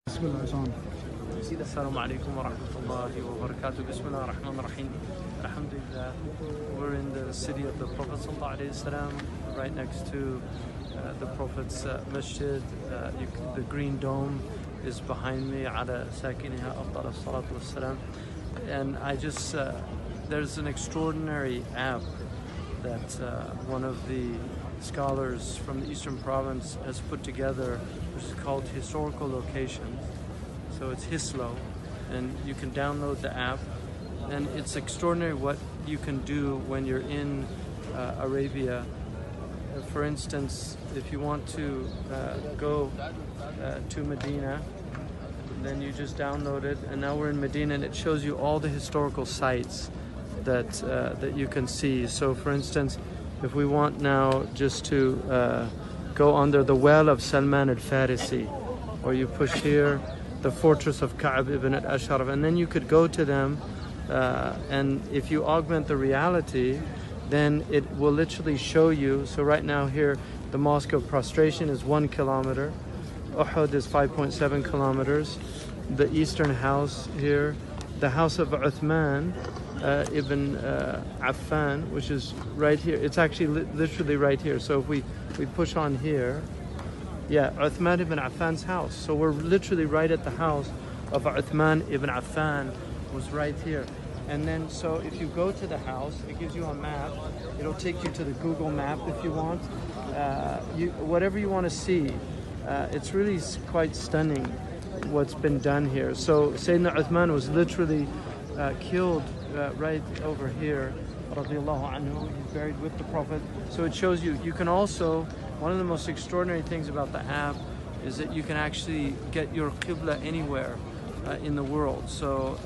بسم الله الرحمن Assalamu alaikum wa rahmatullahi wa barakatuh. Bismillah ar-Rahman ar-Rahim. Alhamdulillah. We're in the city of the Prophet sallallahu alaihi wasallam, right next to the Prophet's masjid. The green dome is behind me. Ala sakiniha afdal as-salatu was-salam. And there's an extraordinary app that one of the scholars from the Eastern Province has put together, which is called Historical Locations. So it's Hislo, and you can download the app, and it's extraordinary what you can do when you're in Arabia. For instance, if you want to go to Medina, then you just download it, and now we're in Medina, and it shows you all the historical sites that you can see. So for instance, if we want now just to go under the well of Salman al-Farisi, or you push here, the fortress of Ka'b ibn al-Ashraf, and then you could go to them, and if you augment the reality, then it will literally show you. So right now here, the Mosque of Prostration is 1 kilometer, Uhud is 5.7 kilometers, the Eastern House here, the house of Uthman ibn Affan, which is right here. It's actually literally right here. So if we push on here, yeah, Uthman ibn Affan's house. So we're literally right at the house of Uthman ibn Affan, was right here. And then, so if you go to the house, it gives you a map. It'll take you to the Google map if you want. Whatever you want to see. It's really quite stunning what's been done here. So Sayyidina Uthman was literally killed right over here. Radiallahu anhu. He's buried with the Prophet. So it shows you, you can also, one of the most extraordinary things about the app is that you can actually get your Qubla anywhere in the world. So,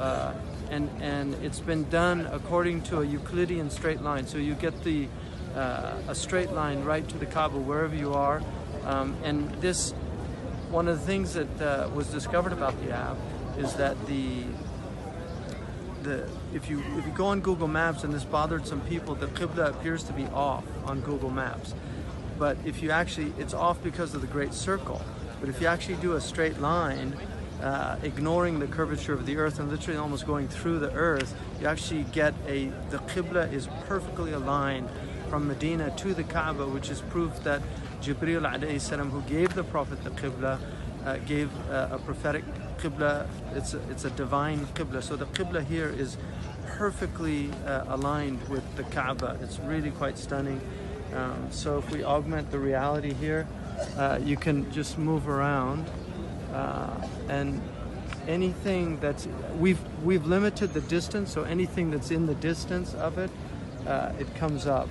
and it's been done according to a Euclidean straight line. So you get a straight line right to the Kaaba wherever you are. And this, one of the things that was discovered about the app is that if you go on Google Maps, and this bothered some people, the Qibla appears to be off on Google Maps. But if you actually, it's off because of the Great Circle. But if you actually do a straight line, ignoring the curvature of the earth and literally almost going through the earth, you actually get the Qibla is perfectly aligned from Medina to the Kaaba, which is proof that Jibreel alayhi salam, who gave the Prophet the Qibla, gave a prophetic Qibla. It's a divine Qibla. So the Qibla here is perfectly aligned with the Kaaba. It's really quite stunning. So if we augment the reality here, you can just move around, and anything that's, we've limited the distance, so anything that's in the distance of it, it comes up.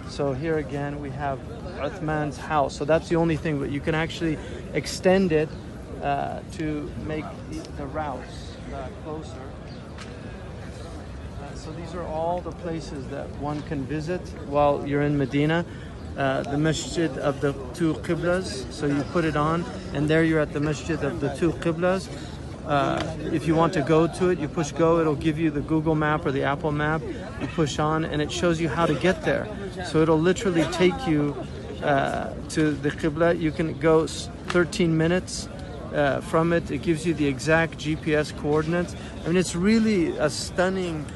So here again we have Uthman's house, so that's the only thing, but you can actually extend it to make the routes closer. So these are all the places that one can visit while you're in Medina. The masjid of the 2 Qiblas, so you put it on, and there you're at the masjid of the 2 Qiblas. If you want to go to it, you push go, it'll give you the Google map or the Apple map. You push on, and it shows you how to get there. So it'll literally take you to the Qibla. You can go 13 minutes from it. It gives you the exact GPS coordinates. I mean, it's really a stunning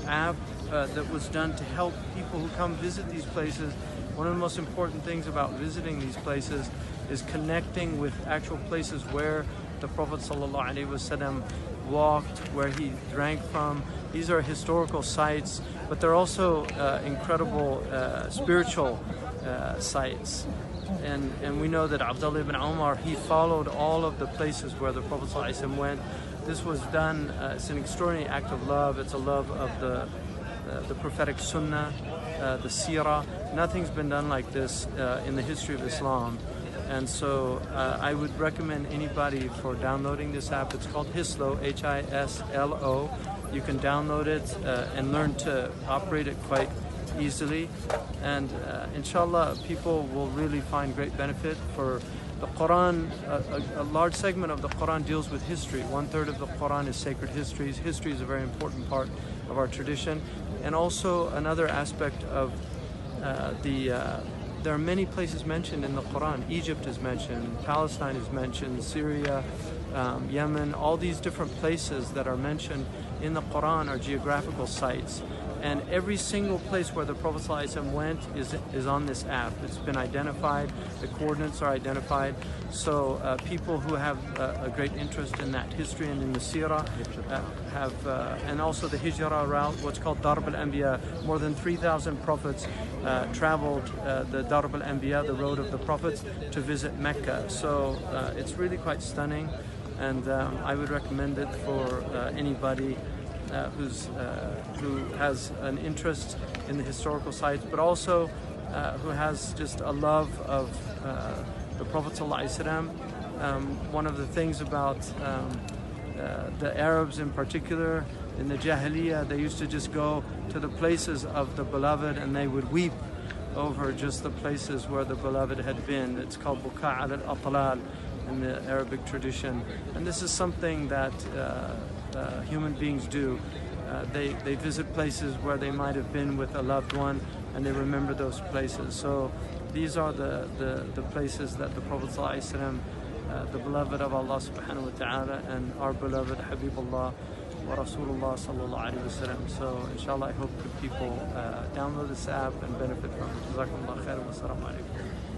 app that was done to help people who come visit these places. One of the most important things about visiting these places is connecting with actual places where the Prophet ﷺ walked, where he drank from. These are historical sites, but they're also incredible spiritual sites. And we know that Abdullah ibn Umar, he followed all of the places where the Prophet ﷺ went. This was done, it's an extraordinary act of love. It's a love of the prophetic sunnah, the seerah. Nothing's been done like this in the history of Islam. And so I would recommend anybody for downloading this app. It's called Hislo, Hislo. You can download it and learn to operate it quite easily. And inshallah, people will really find great benefit. For the Quran, a large segment of the Quran deals with history. 1/3 of the Quran is sacred histories. History is a very important part of our tradition. And also another aspect of there are many places mentioned in the Quran. Egypt is mentioned, Palestine is mentioned, Syria, Yemen, all these different places that are mentioned in the Quran are geographical sites. And every single place where the Prophet ﷺ went is on this app. It's been identified, the coordinates are identified. So people who have a great interest in that history and in the seerah and also the hijrah route, what's called Darb al-Anbiya. More than 3,000 prophets traveled the Darb al-Anbiya, the road of the prophets, to visit Mecca. So it's really quite stunning, and I would recommend it for anybody who has an interest in the historical sites, but also who has just a love of the Prophet ﷺ. One of the things about the Arabs in particular, in the Jahiliyyah, they used to just go to the places of the beloved and they would weep over just the places where the beloved had been. It's called Buka' al-Atlal in the Arabic tradition. And this is something that human beings do. They visit places where they might have been with a loved one and they remember those places. So these are the places that the Prophet ﷺ, the beloved of Allah subhanahu wa ta'ala, and our beloved Habibullah wa Rasulullah sallallahu alayhi wa sallam. So inshallah, I hope that people download this app and benefit from it. Jazakumullah khairan wa assalamu alaikum.